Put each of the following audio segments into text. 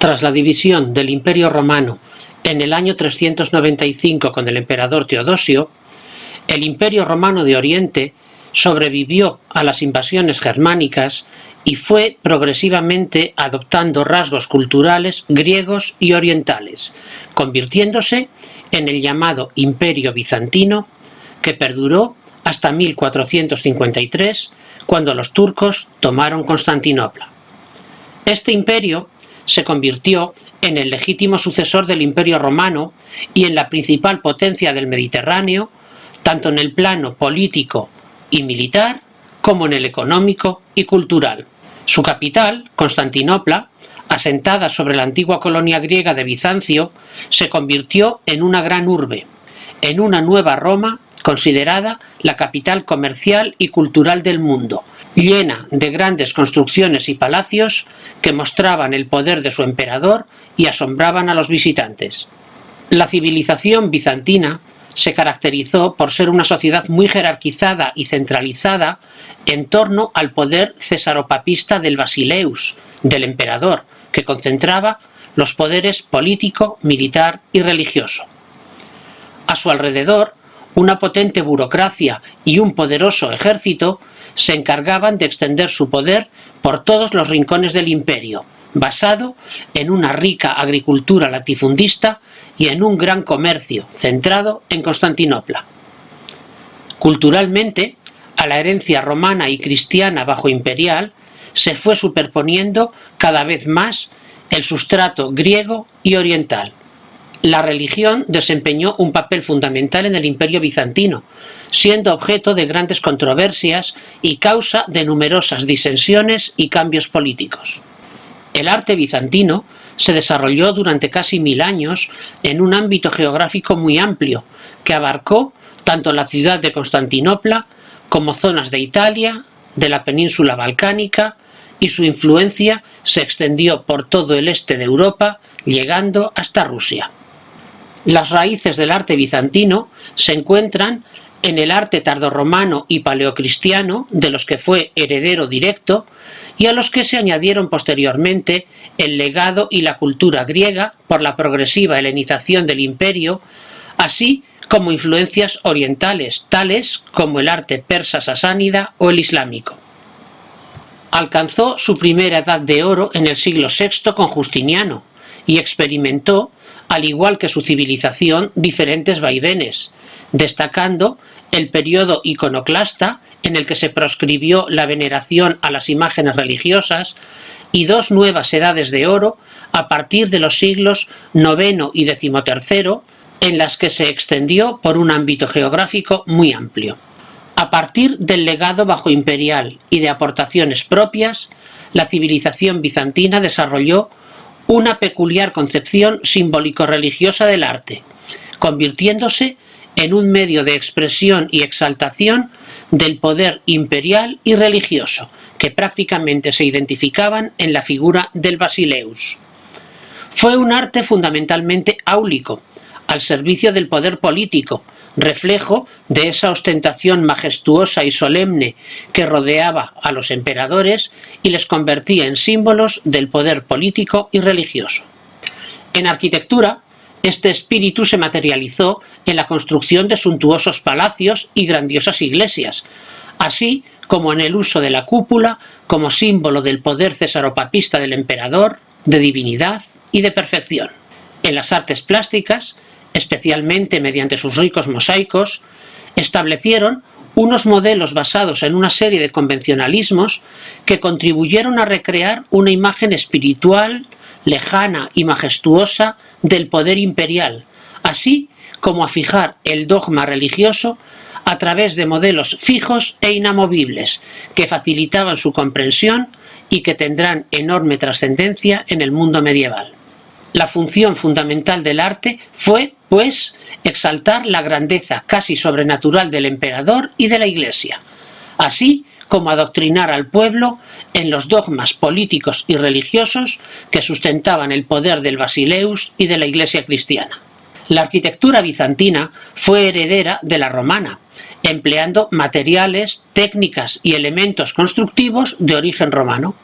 Tras la división del Imperio Romano en el año 395 con el emperador Teodosio, el Imperio Romano de Oriente sobrevivió a las invasiones germánicas y fue progresivamente adoptando rasgos culturales griegos y orientales, convirtiéndose en el llamado Imperio Bizantino, que perduró hasta 1453, cuando los turcos tomaron Constantinopla. Este imperio se convirtió en el legítimo sucesor del Imperio Romano y en la principal potencia del Mediterráneo, tanto en el plano político y militar como en el económico y cultural. Su capital, Constantinopla, asentada sobre la antigua colonia griega de Bizancio, se convirtió en una gran urbe, en una nueva Roma considerada la capital comercial y cultural del mundo, llena de grandes construcciones y palacios que mostraban el poder de su emperador y asombraban a los visitantes. La civilización bizantina se caracterizó por ser una sociedad muy jerarquizada y centralizada en torno al poder cesaropapista del Basileus, del emperador, que concentraba los poderes político, militar y religioso. A su alrededor, una potente burocracia y un poderoso ejército se encargaban de extender su poder por todos los rincones del imperio, basado en una rica agricultura latifundista y en un gran comercio centrado en Constantinopla. Culturalmente, a la herencia romana y cristiana bajo imperial se fue superponiendo cada vez más el sustrato griego y oriental. La religión desempeñó un papel fundamental en el Imperio bizantino, siendo objeto de grandes controversias y causa de numerosas disensiones y cambios políticos. El arte bizantino se desarrolló durante casi 1000 años en un ámbito geográfico muy amplio, que abarcó tanto la ciudad de Constantinopla como zonas de Italia, de la península balcánica, y su influencia se extendió por todo el este de Europa, llegando hasta Rusia. Las raíces del arte bizantino se encuentran en el arte tardorromano y paleocristiano, de los que fue heredero directo, y a los que se añadieron posteriormente el legado y la cultura griega por la progresiva helenización del imperio, así como influencias orientales, tales como el arte persa sasánida o el islámico. Alcanzó su primera edad de oro en el siglo VI con Justiniano y experimentó, al igual que su civilización, diferentes vaivenes, destacando el periodo iconoclasta, en el que se proscribió la veneración a las imágenes religiosas, y dos nuevas edades de oro a partir de los siglos IX y XIII, en las que se extendió por un ámbito geográfico muy amplio. A partir del legado bajo imperial y de aportaciones propias, la civilización bizantina desarrolló una peculiar concepción simbólico-religiosa del arte, convirtiéndose en un medio de expresión y exaltación del poder imperial y religioso, que prácticamente se identificaban en la figura del Basileus. Fue un arte fundamentalmente áulico, al servicio del poder político, reflejo de esa ostentación majestuosa y solemne que rodeaba a los emperadores y les convertía en símbolos del poder político y religioso. En arquitectura, este espíritu se materializó en la construcción de suntuosos palacios y grandiosas iglesias, así como en el uso de la cúpula como símbolo del poder cesaropapista del emperador, de divinidad y de perfección. En las artes plásticas, especialmente mediante sus ricos mosaicos, establecieron unos modelos basados en una serie de convencionalismos que contribuyeron a recrear una imagen espiritual, lejana y majestuosa del poder imperial, así como a fijar el dogma religioso a través de modelos fijos e inamovibles que facilitaban su comprensión y que tendrán enorme trascendencia en el mundo medieval. La función fundamental del arte fue, pues, exaltar la grandeza casi sobrenatural del emperador y de la Iglesia, así como adoctrinar al pueblo en los dogmas políticos y religiosos que sustentaban el poder del Basileus y de la Iglesia cristiana. La arquitectura bizantina fue heredera de la romana, empleando materiales, técnicas y elementos constructivos de origen romano.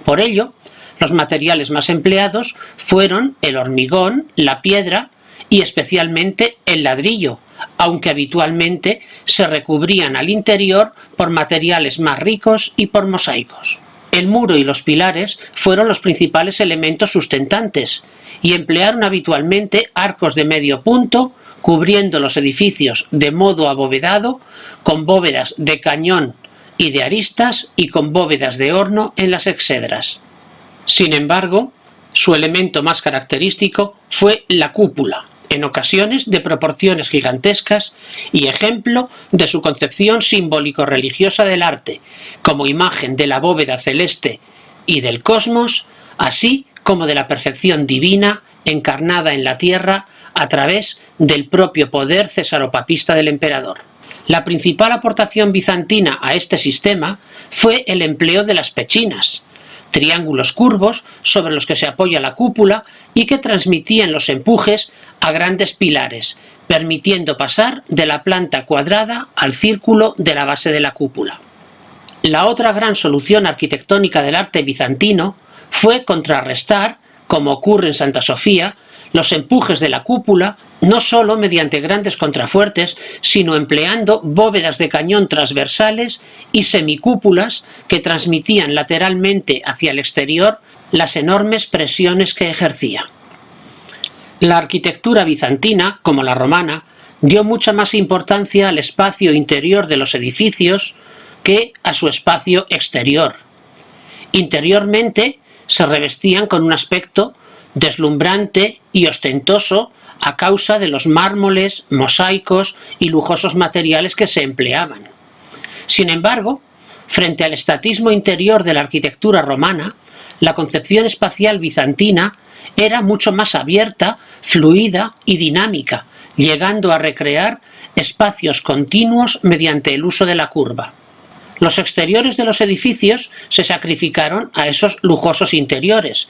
Por ello, Los materiales más empleados fueron el hormigón, la piedra y especialmente el ladrillo, aunque habitualmente se recubrían al interior por materiales más ricos y por mosaicos. El muro y los pilares fueron los principales elementos sustentantes y emplearon habitualmente arcos de medio punto, cubriendo los edificios de modo abovedado, con bóvedas de cañón y de aristas y con bóvedas de horno en las exedras. Sin embargo, su elemento más característico fue la cúpula, en ocasiones de proporciones gigantescas y ejemplo de su concepción simbólico-religiosa del arte, como imagen de la bóveda celeste y del cosmos, así como de la perfección divina encarnada en la tierra a través del propio poder cesaropapista del emperador. La principal aportación bizantina a este sistema fue el empleo de las pechinas, triángulos curvos sobre los que se apoya la cúpula y que transmitían los empujes a grandes pilares, permitiendo pasar de la planta cuadrada al círculo de la base de la cúpula. La otra gran solución arquitectónica del arte bizantino fue contrarrestar, como ocurre en Santa Sofía, los empujes de la cúpula no solo mediante grandes contrafuertes, sino empleando bóvedas de cañón transversales y semicúpulas que transmitían lateralmente hacia el exterior las enormes presiones que ejercía. La arquitectura bizantina, como la romana, dio mucha más importancia al espacio interior de los edificios que a su espacio exterior. Interiormente se revestían con un aspecto deslumbrante y ostentoso a causa de los mármoles, mosaicos y lujosos materiales que se empleaban. Sin embargo, frente al estatismo interior de la arquitectura romana, la concepción espacial bizantina era mucho más abierta, fluida y dinámica, llegando a recrear espacios continuos mediante el uso de la curva. Los exteriores de los edificios se sacrificaron a esos lujosos interiores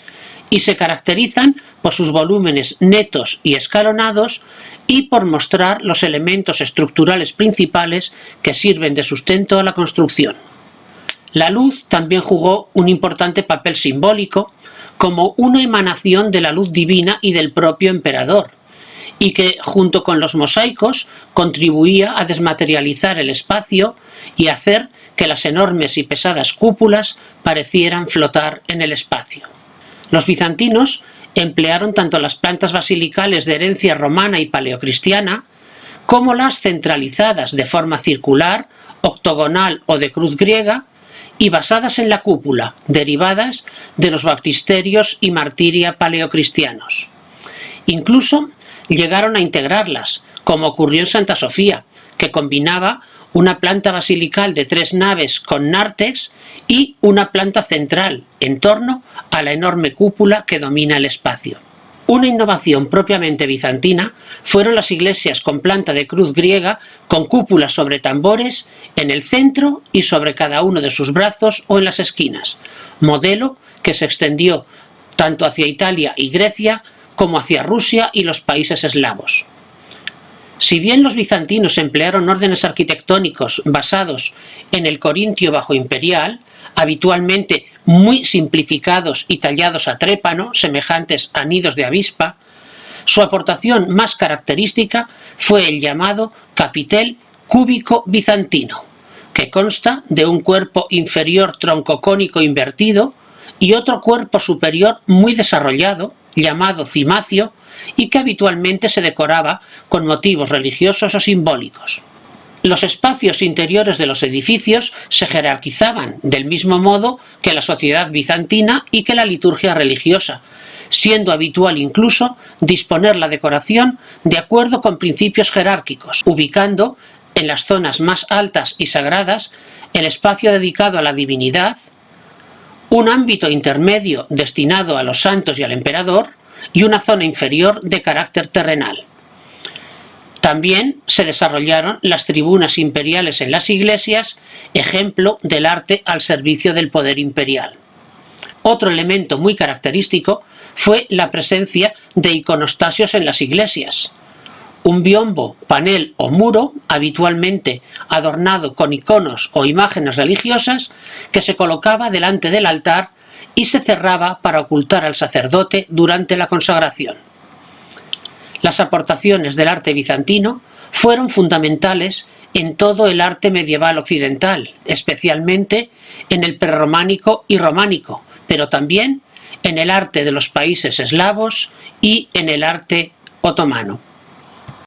y se caracterizan por sus volúmenes netos y escalonados y por mostrar los elementos estructurales principales que sirven de sustento a la construcción. La luz también jugó un importante papel simbólico como una emanación de la luz divina y del propio emperador, y que, junto con los mosaicos, contribuía a desmaterializar el espacio y hacer que las enormes y pesadas cúpulas parecieran flotar en el espacio. Los bizantinos emplearon tanto las plantas basilicales de herencia romana y paleocristiana, como las centralizadas de forma circular, octogonal o de cruz griega, y basadas en la cúpula, derivadas de los baptisterios y martiria paleocristianos. Incluso llegaron a integrarlas, como ocurrió en Santa Sofía, que combinaba una planta basilical de 3 naves con nártex y una planta central, en torno a la enorme cúpula que domina el espacio. Una innovación propiamente bizantina fueron las iglesias con planta de cruz griega con cúpulas sobre tambores en el centro y sobre cada uno de sus brazos o en las esquinas, modelo que se extendió tanto hacia Italia y Grecia como hacia Rusia y los países eslavos. Si bien los bizantinos emplearon órdenes arquitectónicos basados en el corintio bajoimperial, habitualmente muy simplificados y tallados a trépano, semejantes a nidos de avispa, su aportación más característica fue el llamado capitel cúbico bizantino, que consta de un cuerpo inferior troncocónico invertido y otro cuerpo superior muy desarrollado, llamado cimacio, y que habitualmente se decoraba con motivos religiosos o simbólicos. Los espacios interiores de los edificios se jerarquizaban del mismo modo que la sociedad bizantina y que la liturgia religiosa, siendo habitual incluso disponer la decoración de acuerdo con principios jerárquicos, ubicando en las zonas más altas y sagradas el espacio dedicado a la divinidad, un ámbito intermedio destinado a los santos y al emperador, y una zona inferior de carácter terrenal. También se desarrollaron las tribunas imperiales en las iglesias, ejemplo del arte al servicio del poder imperial. Otro elemento muy característico fue la presencia de iconostasios en las iglesias. Un biombo, panel o muro, habitualmente adornado con iconos o imágenes religiosas, que se colocaba delante del altar y se cerraba para ocultar al sacerdote durante la consagración. Las aportaciones del arte bizantino fueron fundamentales en todo el arte medieval occidental, especialmente en el prerrománico y románico, pero también en el arte de los países eslavos y en el arte otomano.